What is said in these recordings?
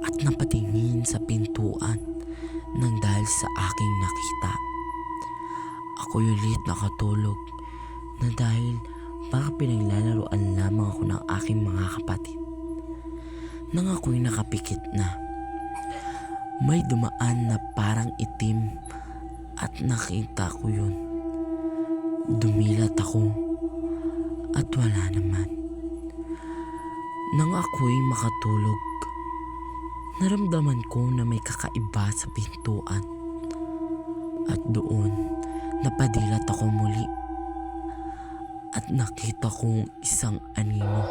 at napatingin sa pintuan nang dahil sa aking nakita. Ako'y ulit nakatulog na dahil baka pinaglalaroan lamang ako ng aking mga kapatid. Nang ako'y nakapikit na, may dumaan na parang itim at nakita ko yun. Dumilat ako at wala naman. Nang ako'y makatulog, naramdaman ko na may kakaiba sa pintuan. At doon, napadilat ako muli at nakita kong isang anino.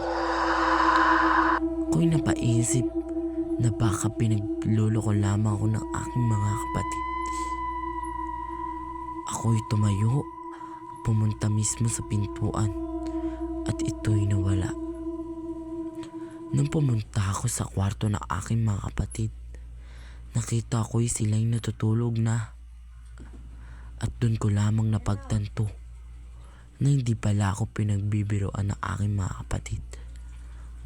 Ako'y napaisip na baka pinagluloko lamang ako ng aking mga kapatid. Ako'y tumayo, pumunta mismo sa pintuan at ito'y nawala. Nung pumunta ako sa kwarto ng aking mga kapatid, nakita ko'y sila'y natutulog na. At dun ko lamang napagtanto na hindi pala ako pinagbibiroan ng aking mga kapatid.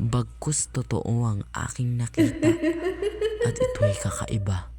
Bagkus totoo ang aking nakita at ito'y kakaiba.